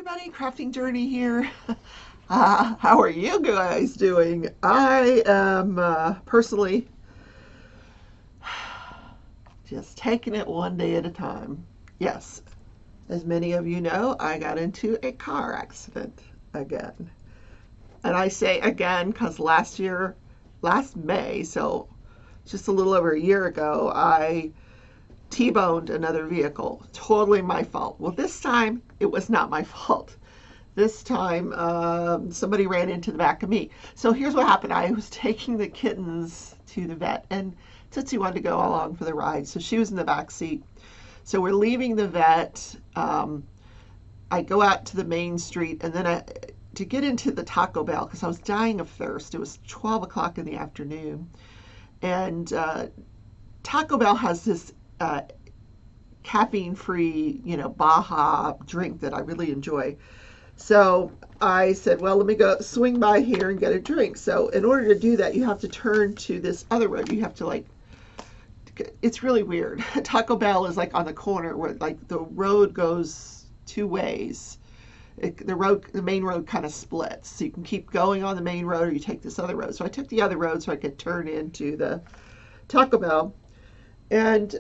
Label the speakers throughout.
Speaker 1: everybody, Crafting Journey here. How are you guys doing? I am personally just taking it one day at a time. Yes, as many of you know, I got into a car accident again. And I say again because last May, so just a little over a year ago, I T-boned another vehicle. Totally my fault. Well, this time it was not my fault. This time, somebody ran into the back of me. So here's what happened. I was taking the kittens to the vet, and Tootsie wanted to go along for the ride, so she was in the back seat. So we're leaving the vet. I go out to the main street, and then to get into the Taco Bell, because I was dying of thirst. It was 12 o'clock in the afternoon, and Taco Bell has this caffeine-free, Baja drink that I really enjoy. So I said, well, let me go swing by here and get a drink. So in order to do that, you have to turn to this other road. You have to it's really weird. Taco Bell is like on the corner where the road goes two ways. The main road kind of splits. So you can keep going on the main road or you take this other road. So I took the other road so I could turn into the Taco Bell. And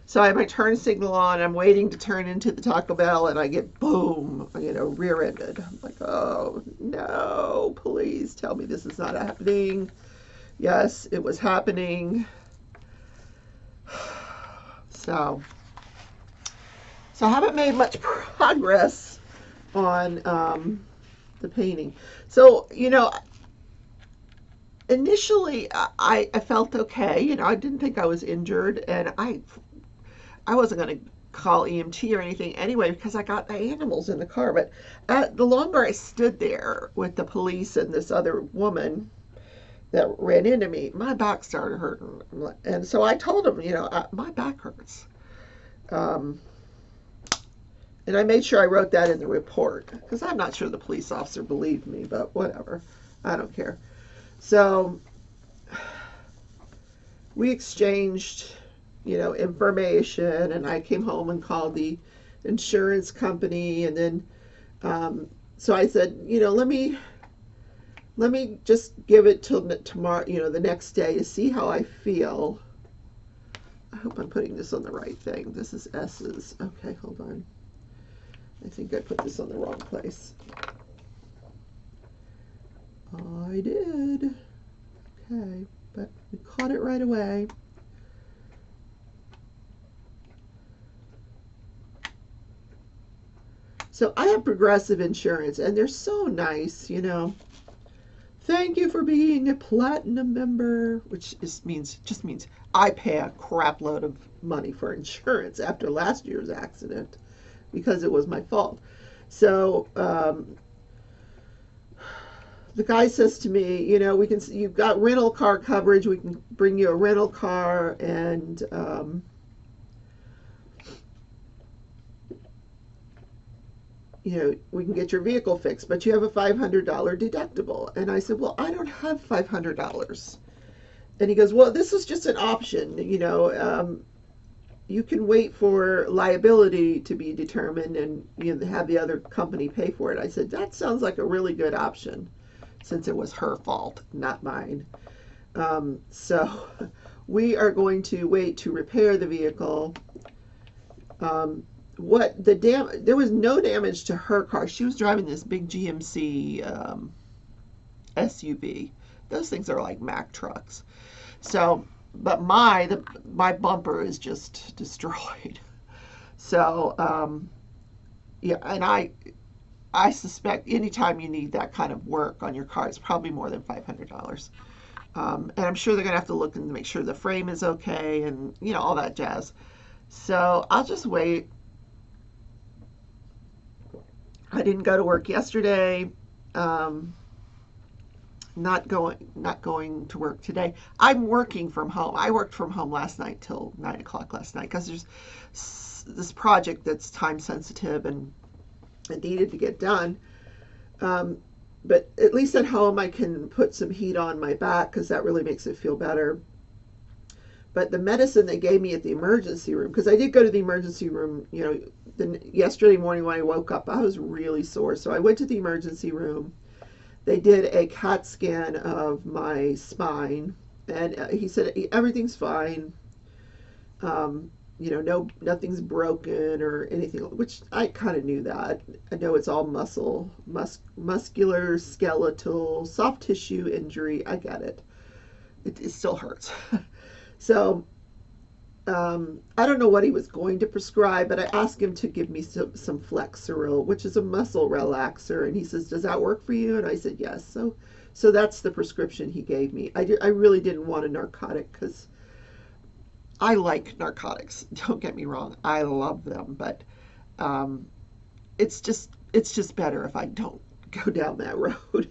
Speaker 1: so I have my turn signal on. I'm waiting to turn into the Taco Bell, and I get boom, rear-ended. I'm like, oh no! Please tell me this is not happening. Yes, it was happening. So I haven't made much progress on the painting. So initially I felt okay. I didn't think I was injured, and I wasn't going to call EMT or anything anyway because I got the animals in the car. But the longer I stood there with the police and this other woman that ran into me, my back started hurting. And so I told him, my back hurts. And I made sure I wrote that in the report because I'm not sure the police officer believed me, but whatever. I don't care. So we exchanged information, and I came home and called the insurance company, and then so I said, let me just give it till tomorrow, the next day to see how I feel. I hope I'm putting this on the right thing. This is S's. Okay, hold on. I think I put this on the wrong place. I did. Okay, but we caught it right away. So I have Progressive Insurance, and they're so nice, Thank you for being a platinum member, which just means I pay a crap load of money for insurance after last year's accident because it was my fault. So the guy says to me, you've got rental car coverage. We can bring you a rental car, and we can get your vehicle fixed, but you have a $500 deductible. And I said, well, I don't have $500. And he goes, well, this is just an option. You can wait for liability to be determined and have the other company pay for it. I said, that sounds like a really good option since it was her fault, not mine. So we are going to wait to repair the vehicle. There was no damage to her car. She was driving this big GMC SUV. Those things are like Mack trucks. So, but my bumper is just destroyed. So, yeah, and I suspect anytime you need that kind of work on your car, it's probably more than $500. And I'm sure they're gonna have to look and make sure the frame is okay and all that jazz. So I'll just wait. I didn't go to work yesterday. Not going to work today. I'm working from home. I worked from home last night till 9 o'clock last night because there's this project that's time sensitive and it needed to get done. But at least at home I can put some heat on my back because that really makes it feel better. But the medicine they gave me at the emergency room, because I did go to the emergency room, yesterday morning when I woke up, I was really sore. So I went to the emergency room. They did a CAT scan of my spine, and he said everything's fine. No, nothing's broken or anything, which I kind of knew that. I know it's all muscular, skeletal, soft tissue injury. I get it. It still hurts. So I don't know what he was going to prescribe, but I asked him to give me some Flexeril, which is a muscle relaxer. And he says, "Does that work for you?" And I said, "Yes." So that's the prescription he gave me. I really didn't want a narcotic because I like narcotics. Don't get me wrong. I love them, but um, it's just better if I don't go down that road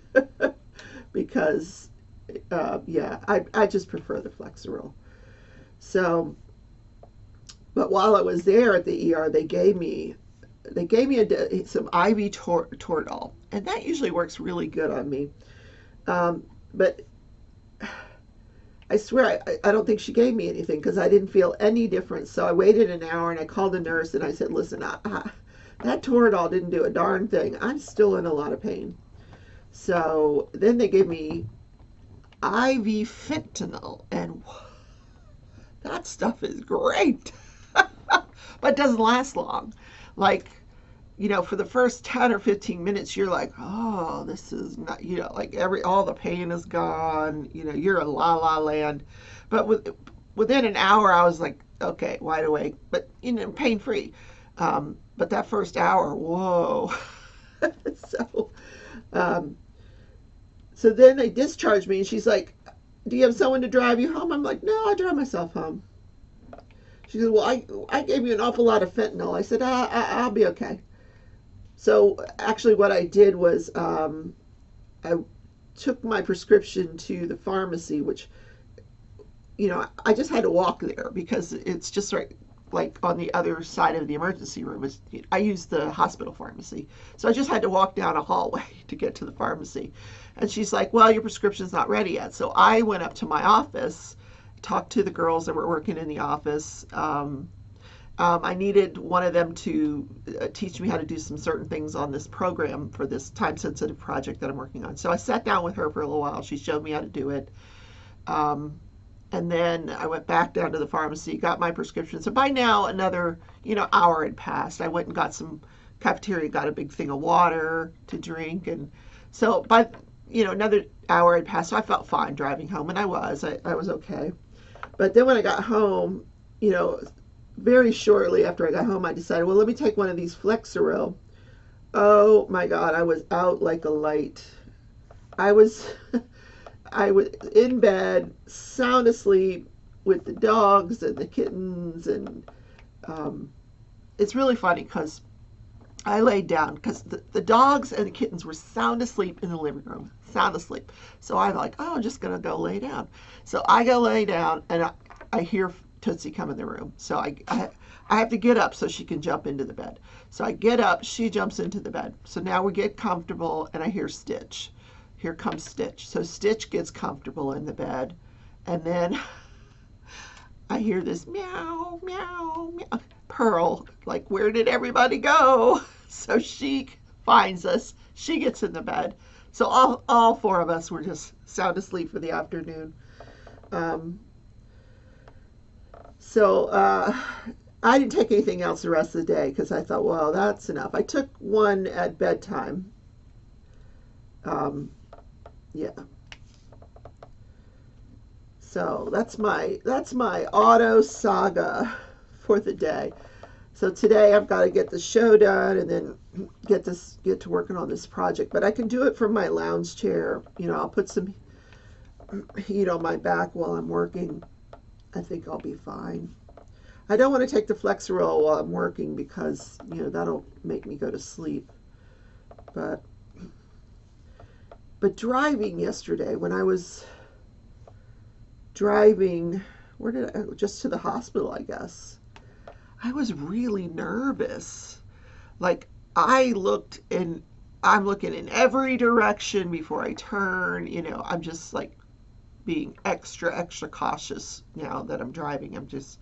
Speaker 1: because yeah, I just prefer the Flexeril. So, but while I was there at the ER, they gave me some IV Toradol, and that usually works really good on me. But I swear I don't think she gave me anything because I didn't feel any difference. So I waited an hour and I called the nurse and I said, "Listen, that Toradol didn't do a darn thing. I'm still in a lot of pain." So then they gave me IV fentanyl, and that stuff is great, but doesn't last long. Like, for the first 10 or 15 minutes, you're like, "Oh, this is not," like all the pain is gone, you're in la la land. But within an hour, I was like, okay, wide awake, but, pain free. But that first hour, whoa. so, um, so then they discharged me, and she's like, "Do you have someone to drive you home?" I'm like, "No, I drive myself home." She said, "Well, I gave you an awful lot of fentanyl." I said, I'll be okay." So actually, what I did was I took my prescription to the pharmacy, which I just had to walk there because it's just right, like on the other side of the emergency room. I use the hospital pharmacy, so I just had to walk down a hallway to get to the pharmacy. And she's like, "Well, your prescription's not ready yet." So I went up to my office, talked to the girls that were working in the office. I needed one of them to teach me how to do some certain things on this program for this time sensitive project that I'm working on. So I sat down with her for a little while. She showed me how to do it. Um, and then I went back down to the pharmacy, got my prescription. So by now, another hour had passed. I went and got some cafeteria, got a big thing of water to drink, and so by another hour had passed. So I felt fine driving home, and I was okay. But then when I got home, you know, very shortly after I got home, I decided, well, let me take one of these Flexeril. Oh my God, I was out like a light. I was I was in bed, sound asleep with the dogs and the kittens, and um, it's really funny because I laid down because the dogs and the kittens were sound asleep in the living room, sound asleep. So I'm like, oh, I'm just gonna go lay down. So I go lay down, and I hear Tootsie come in the room. So I have to get up so she can jump into the bed. So I get up, she jumps into the bed. So now we get comfortable, and I hear Stitch. Here comes Stitch. So Stitch gets comfortable in the bed, and then I hear this meow, meow, meow. Pearl, like, where did everybody go? So she finds us. She gets in the bed. So all four of us were just sound asleep for the afternoon. Um, so I didn't take anything else the rest of the day because I thought, well, that's enough. I took one at bedtime. Um, yeah. So that's my auto saga for the day. So today I've got to get the show done and then get to working on this project. But I can do it from my lounge chair. I'll put some heat on my back while I'm working. I think I'll be fine. I don't want to take the Flexeril while I'm working because that'll make me go to sleep. But driving yesterday, when I was driving, where did I just to the hospital, I guess. I was really nervous. Like, I'm looking in every direction before I turn. I'm just like being extra, extra cautious now that I'm driving. I'm just,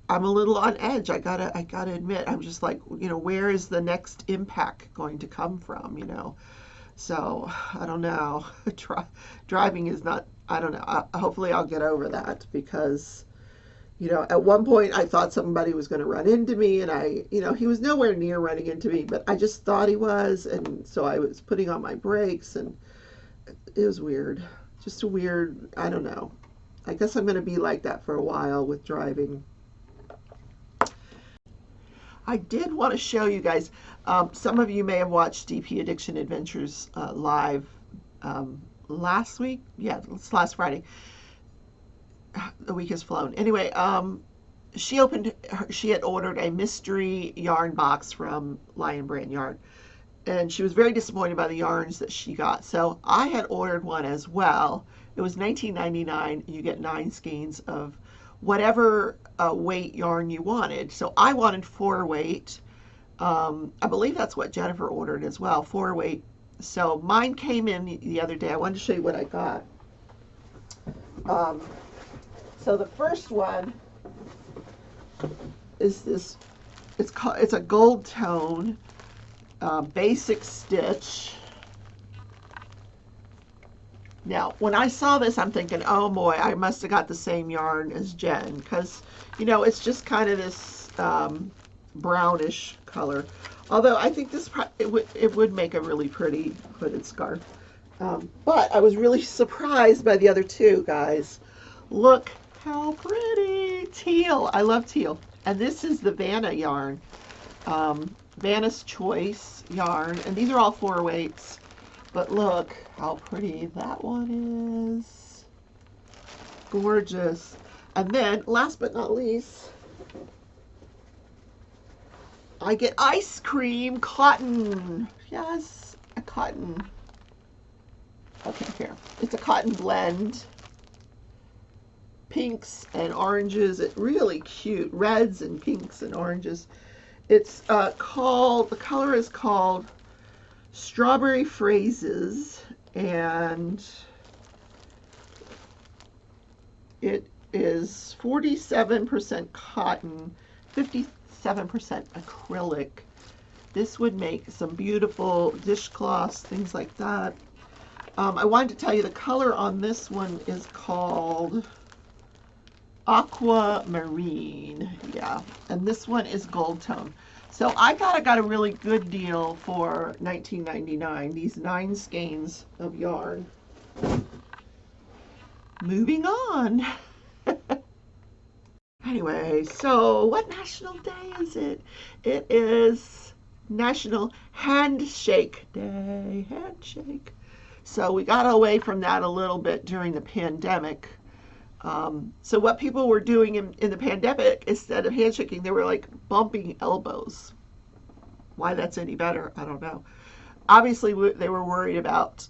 Speaker 1: I'm a little on edge. I gotta admit, I'm just like, where is the next impact going to come from, So I don't know. Driving is not, I don't know. Hopefully I'll get over that because, at one point I thought somebody was going to run into me and he was nowhere near running into me, but I just thought he was. And so I was putting on my brakes and it was weird. Just a weird, I don't know. I guess I'm going to be like that for a while with driving. I did want to show you guys. Some of you may have watched DP Addiction Adventures live last week. Yeah, it's last Friday. The week has flown. Anyway, she had ordered a mystery yarn box from Lion Brand Yarn, and she was very disappointed by the yarns that she got. So I had ordered one as well. It was $19.99. You get 9 skeins of whatever weight yarn you wanted. So I wanted 4 weight. I believe that's what Jennifer ordered as well, 4 weight. So mine came in the other day. I wanted to show you what I got. So the first one is this. It's a gold tone basic stitch. Now, when I saw this, I'm thinking, oh boy, I must have got the same yarn as Jen, because, it's just kind of this brownish color. Although I think it would make a really pretty hooded scarf. But I was really surprised by the other two, guys. Look how pretty. Teal. I love teal. And this is the Vanna yarn. Vanna's Choice yarn. And these are all 4 weights. But look how pretty that one is. Gorgeous. And then, last but not least, I get ice cream cotton. Yes, a cotton. Okay, here. It's a cotton blend. Pinks and oranges. It's really cute. Reds and pinks and oranges. It's the color is called Strawberry Phrases, and it is 47% cotton, 57% acrylic. This would make some beautiful dishcloths, things like that. I wanted to tell you the color on this one is called Aquamarine. Yeah, and this one is gold tone. So I thought I got a really good deal for $19.99. These 9 skeins of yarn. Moving on. Anyway, so what national day is it? It is National Handshake Day. Handshake. So we got away from that a little bit during the pandemic. So what people were doing in the pandemic, instead of handshaking, they were like bumping elbows. Why that's any better, I don't know. Obviously, they were worried about,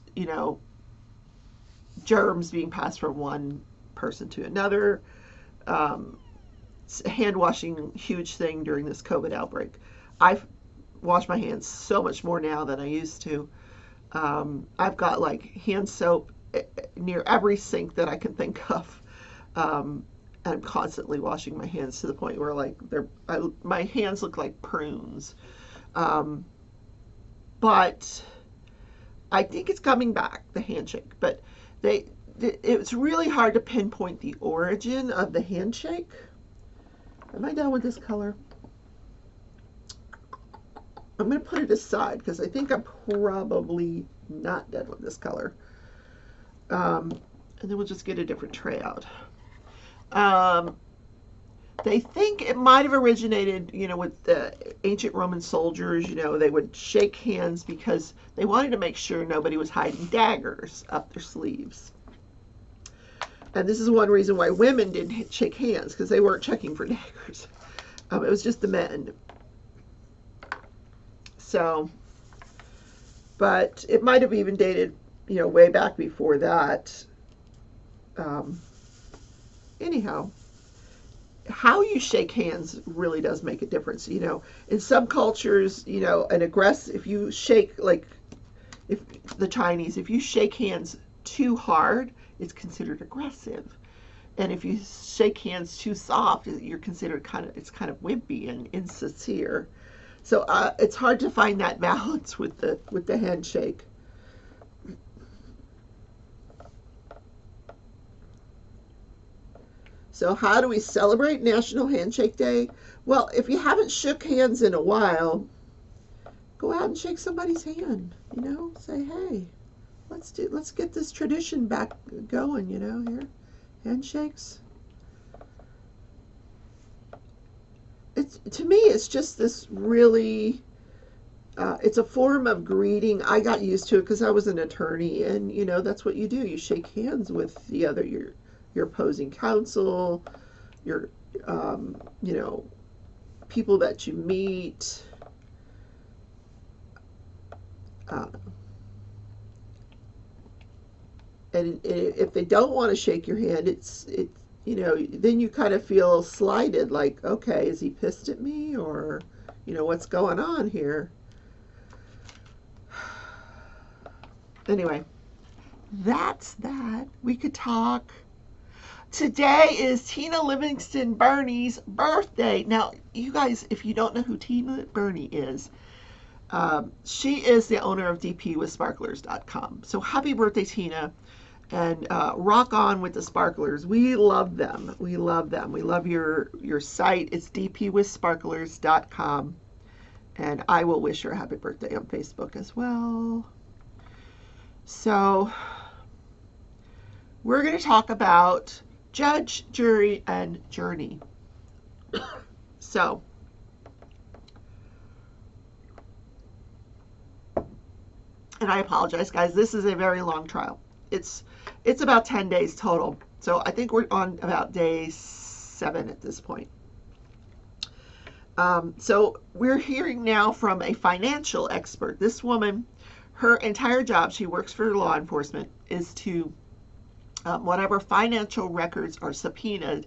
Speaker 1: germs being passed from one person to another. Hand washing, huge thing during this COVID outbreak. I've washed my hands so much more now than I used to. I've got like hand soap near every sink that I can think of. And I'm constantly washing my hands to the point where like my hands look like prunes. But I think it's coming back, the handshake. But it's really hard to pinpoint the origin of the handshake. Am I done with this color? I'm going to put it aside because I think I'm probably not done with this color. And then we'll just get a different tray out. They think it might have originated, with the ancient Roman soldiers. They would shake hands because they wanted to make sure nobody was hiding daggers up their sleeves. And this is one reason why women didn't shake hands, because they weren't checking for daggers. It was just the men. So, but it might have even dated, way back before that. Anyhow, how you shake hands really does make a difference. In some cultures, if you shake, like if the Chinese, if you shake hands too hard, it's considered aggressive. And if you shake hands too soft, you're considered it's kind of wimpy and insincere. So it's hard to find that balance with the handshake. So how do we celebrate National Handshake Day? Well, if you haven't shook hands in a while, go out and shake somebody's hand. Say, hey, let's get this tradition back going. Here, handshakes. To me, it's just this really. It's a form of greeting. I got used to it because I was an attorney, and that's what you do. You shake hands with the other your opposing counsel, your people that you meet. And if they don't want to shake your hand, then you kind of feel slighted, like, okay, is he pissed at me, or what's going on here? Anyway, that's that. We could talk. Today is Tina Livingston Burney's birthday. Now, you guys, if you don't know who Tina Burney is, she is the owner of dpwithsparklers.com. So happy birthday, Tina. And rock on with the sparklers. We love them. We love them. We love your site. It's dpwithsparklers.com. And I will wish her a happy birthday on Facebook as well. So we're going to talk about judge, jury, and journey. So and I apologize, guys. This is a very long trial. It's about 10 days total. So I think we're on about day 7 at this point. So we're hearing now from a financial expert. This woman, her entire job, she works for law enforcement, is to whatever financial records are subpoenaed,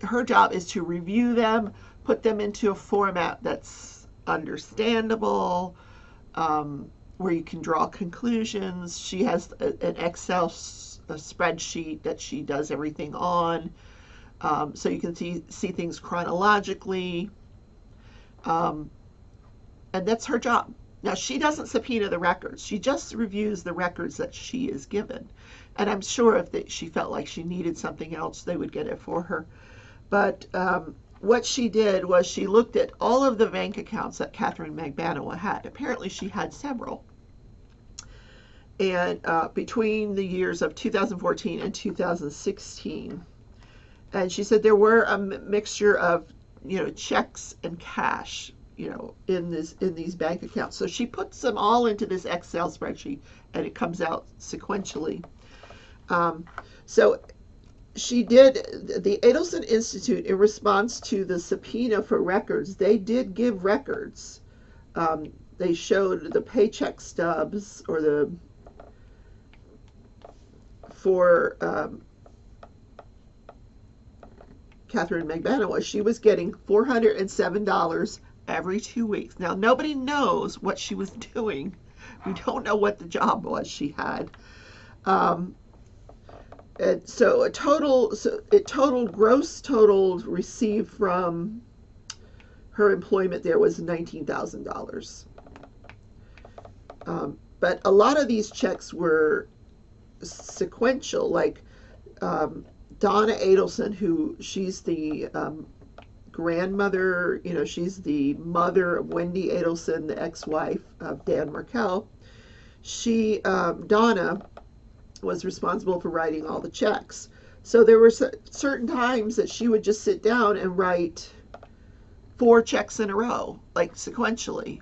Speaker 1: her job is to review them, put them into a format that's understandable, where you can draw conclusions. She has an Excel spreadsheet that she does everything on, so you can see things chronologically, and that's her job. Now, she doesn't subpoena the records. She just reviews the records that she is given. And I'm sure if she felt like she needed something else, they would get it for her. But what she did was she looked at all of the bank accounts that Catherine Magbanua had. Apparently, she had several. And between the years of 2014 and 2016. And she said there were a mixture of, checks and cash, in these bank accounts. So she puts them all into this Excel spreadsheet, and it comes out sequentially. So she did, the Adelson Institute, in response to the subpoena for records, they did give records. They showed the paycheck stubs, or for Catherine Magbanua. She was getting $407 every 2 weeks. Now, nobody knows what she was doing. We don't know what the job was she had. And so gross total received from her employment there was $19,000. But a lot of these checks were sequential, like Donna Adelson, she's the grandmother, she's the mother of Wendy Adelson, the ex-wife of Dan Markell. Donna was responsible for writing all the checks. So there were certain times that she would just sit down and write 4 checks in a row, like sequentially.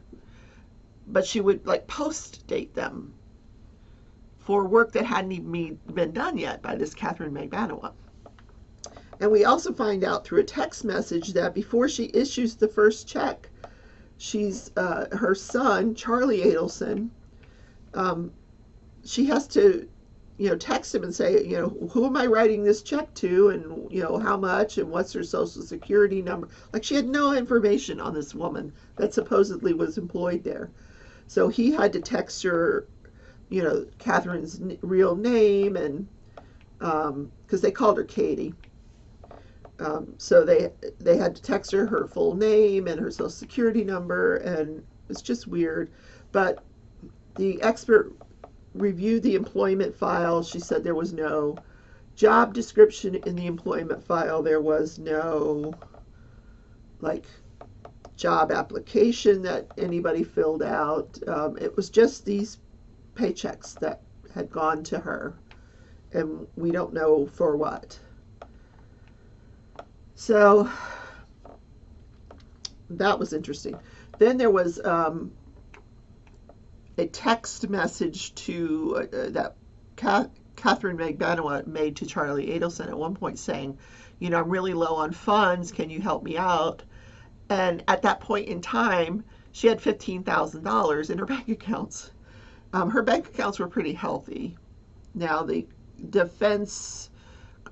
Speaker 1: But she would post date them for work that hadn't even been done yet by this Catherine Magbanua. And we also find out through a text message that before she issues the first check, her son, Charlie Adelson, she has to, text him and say, who am I writing this check to, and, how much, and what's her social security number. Like, she had no information on this woman that supposedly was employed there. So he had to text her, Catherine's real name, and because they called her Katie. So they had to text her full name and her social security number, and it's just weird. But the expert reviewed the employment file. She said there was no job description in the employment file. There was no like job application that anybody filled out. It was just these paychecks that had gone to her, and we don't know for what. So that was interesting. Then there was a text message to that Catherine Magbanua made to Charlie Adelson at one point saying, you know, I'm really low on funds. Can you help me out? And at that point in time, she had $15,000 in her bank accounts. Her bank accounts were pretty healthy. Now, the defense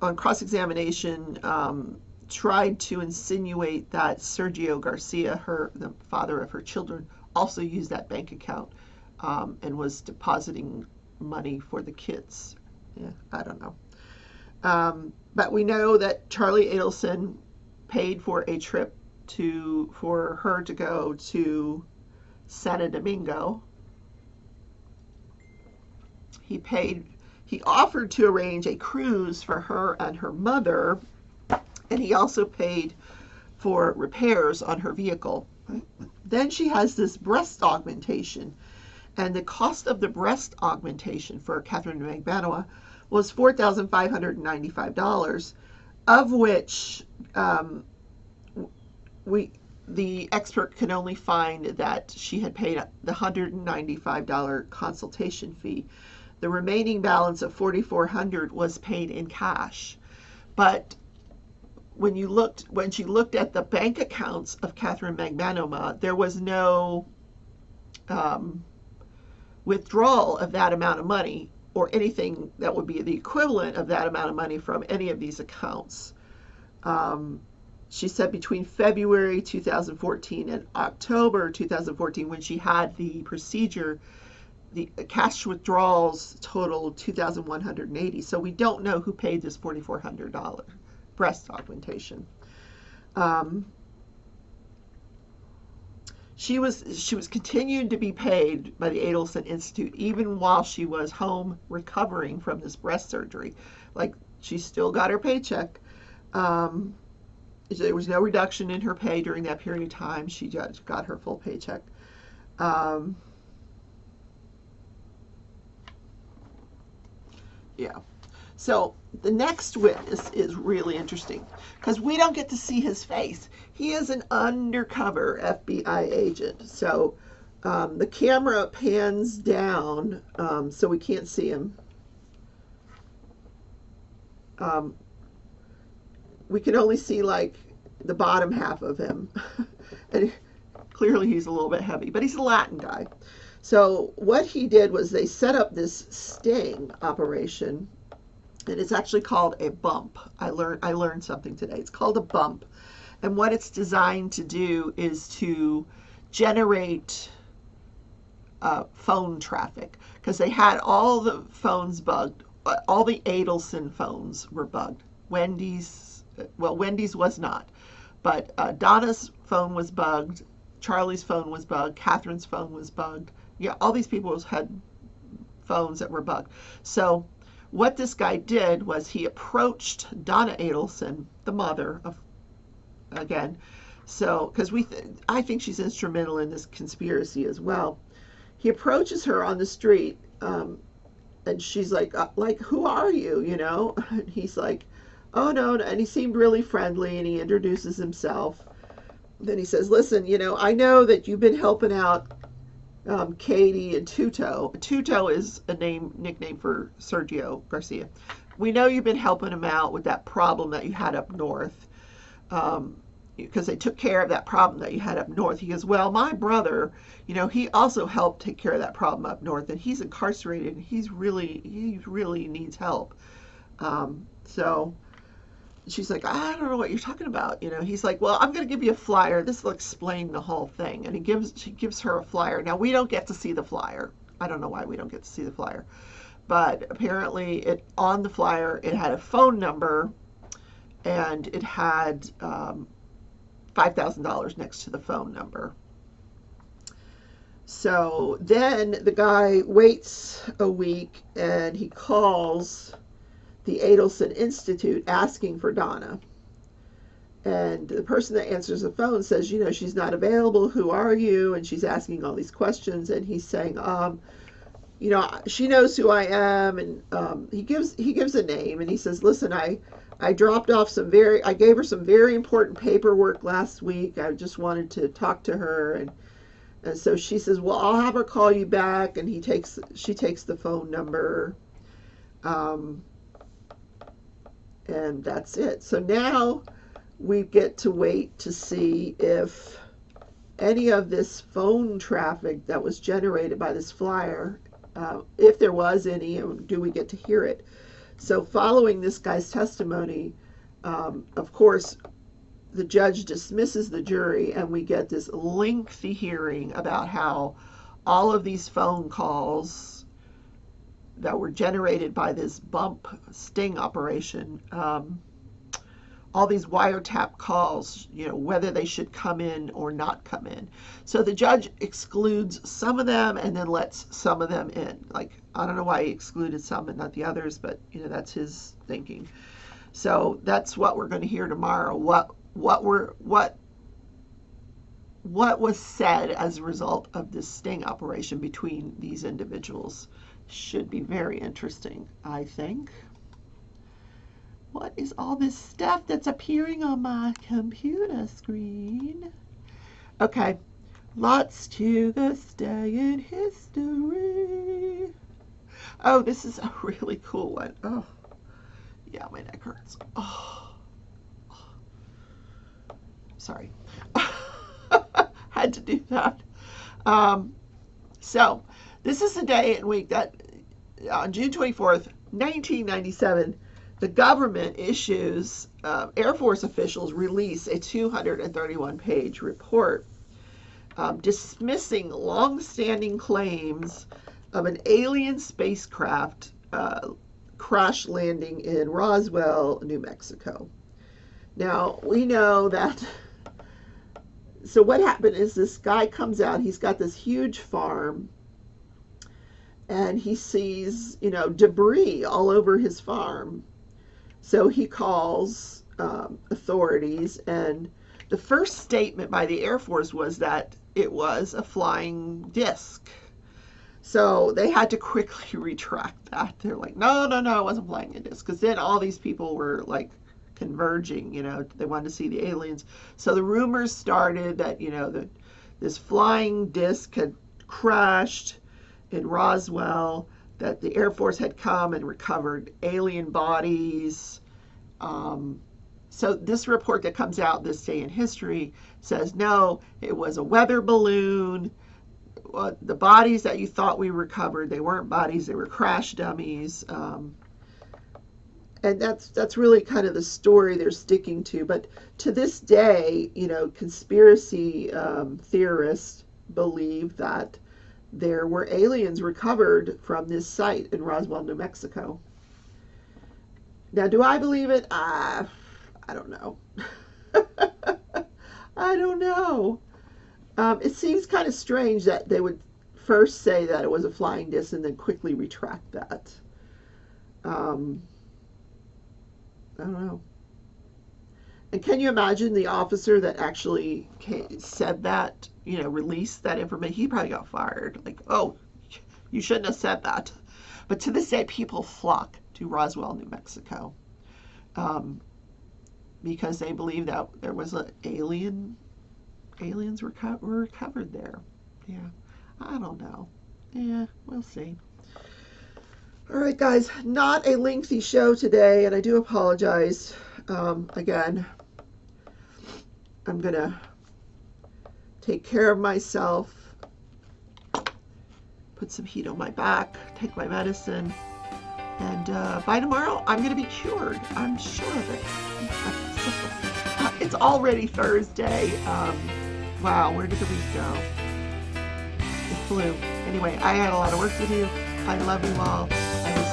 Speaker 1: on cross-examination tried to insinuate that Sergio Garcia, the father of her children, also used that bank account and was depositing money for the kids. Yeah, I don't know. But we know that Charlie Adelson paid for a trip for her to go to Santo Domingo. He offered to arrange a cruise for her and her mother, and he also paid for repairs on her vehicle. Then she has this breast augmentation, and the cost of the breast augmentation for Catherine Magbanua was $4,595, of which the expert can only find that she had paid the $195 consultation fee. The remaining balance of $4,400 was paid in cash. But when she looked at the bank accounts of Catherine Magbanua, there was no withdrawal of that amount of money or anything that would be the equivalent of that amount of money from any of these accounts. She said between February 2014 and October 2014, when she had the procedure, the cash withdrawals totaled $2,180. So we don't know who paid this $4,400 breast augmentation. She was continued to be paid by the Adelson Institute even while she was home recovering from this breast surgery. Like, she still got her paycheck. There was no reduction in her pay during that period of time. She just got her full paycheck. Yeah. So the next witness is really interesting because we don't get to see his face. He is an undercover FBI agent. So the camera pans down so we can't see him. We can only see like the bottom half of him. And clearly he's a little bit heavy, but he's a Latin guy. So what he did was they set up this sting operation, and it's actually called a bump. I learned something today. It's called a bump. And what it's designed to do is to generate phone traffic, because they had all the phones bugged. All the Adelson phones were bugged. Wendy's was not. But Donna's phone was bugged. Charlie's phone was bugged. Catherine's phone was bugged. Yeah, all these people had phones that were bugged. So what this guy did was he approached Donna Adelson, the mother of, again, so because I think she's instrumental in this conspiracy as well. He approaches her on the street, and she's like, who are you? You know? And he's like, oh no, and he seemed really friendly, and he introduces himself. Then he says, listen, you know, I know that you've been helping out Katie and Tuto. Tuto is a nickname for Sergio Garcia. We know you've been helping him out with that problem that you had up north, because they took care of that problem that you had up north. He goes, well, my brother, you know, he also helped take care of that problem up north, and he's incarcerated, and he really needs help. So she's like, I don't know what you're talking about. You know, he's like, well, I'm going to give you a flyer. This will explain the whole thing. And she gives her a flyer. Now, we don't get to see the flyer. I don't know why we don't get to see the flyer. but apparently on the flyer it had a phone number, and it had $5,000 next to the phone number. So then the guy waits a week and he calls the Adelson Institute asking for Donna. And the person that answers the phone says, she's not available. Who are you? And she's asking all these questions. And he's saying, she knows who I am. And he gives a name. And he says, listen, I dropped off I gave her some very important paperwork last week. I just wanted to talk to her. And so she says, well, I'll have her call you back. And she takes the phone number. And that's it. So now we get to wait to see if any of this phone traffic that was generated by this flyer, if there was any, do we get to hear it? So following this guy's testimony, of course, the judge dismisses the jury, and we get this lengthy hearing about how all of these phone calls that were generated by this bump sting operation, all these wiretap calls, whether they should come in or not come in. So the judge excludes some of them and then lets some of them in. Like, I don't know why he excluded some and not the others, but that's his thinking. So that's what we're going to hear tomorrow. What was said as a result of this sting operation between these individuals should be very interesting, I think. What is all this stuff that's appearing on my computer screen? Okay, lots to this day in history. Oh, this is a really cool one. Oh, yeah, my neck hurts. Oh. Sorry. Had to do that. So, this is the day and week that on June 24th, 1997, the government issues, Air Force officials release a 231-page report dismissing long-standing claims of an alien spacecraft crash landing in Roswell, New Mexico. Now, we know that, so what happened is this guy comes out, he's got this huge farm, and he sees, debris all over his farm. So he calls authorities, and the first statement by the Air Force was that it was a flying disc. So they had to quickly retract that. They're like, no, it wasn't flying a disc. Because then all these people were like converging, they wanted to see the aliens. So the rumors started that, this flying disc had crashed in Roswell, that the Air Force had come and recovered alien bodies. So this report that comes out this day in history says, no, it was a weather balloon. The bodies that you thought we recovered, they weren't bodies, they were crash dummies. And that's really kind of the story they're sticking to. But to this day, conspiracy theorists believe that there were aliens recovered from this site in Roswell, New Mexico. Now, do I believe it? I don't know. I don't know. It seems kind of strange that they would first say that it was a flying disc and then quickly retract that. I don't know. And can you imagine the officer that actually said that, released that information? He probably got fired. Like, oh, you shouldn't have said that. But to this day, people flock to Roswell, New Mexico, because they believe that there was aliens were recovered there. Yeah, I don't know. Yeah, we'll see. All right, guys, not a lengthy show today, and I do apologize. Again, I'm going to take care of myself, put some heat on my back, take my medicine, and by tomorrow, I'm going to be cured. I'm sure of it. It's already Thursday. Wow, where did the week go? It flew. Anyway, I had a lot of work to do. I love you all. I will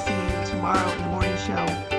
Speaker 1: tomorrow in the morning show.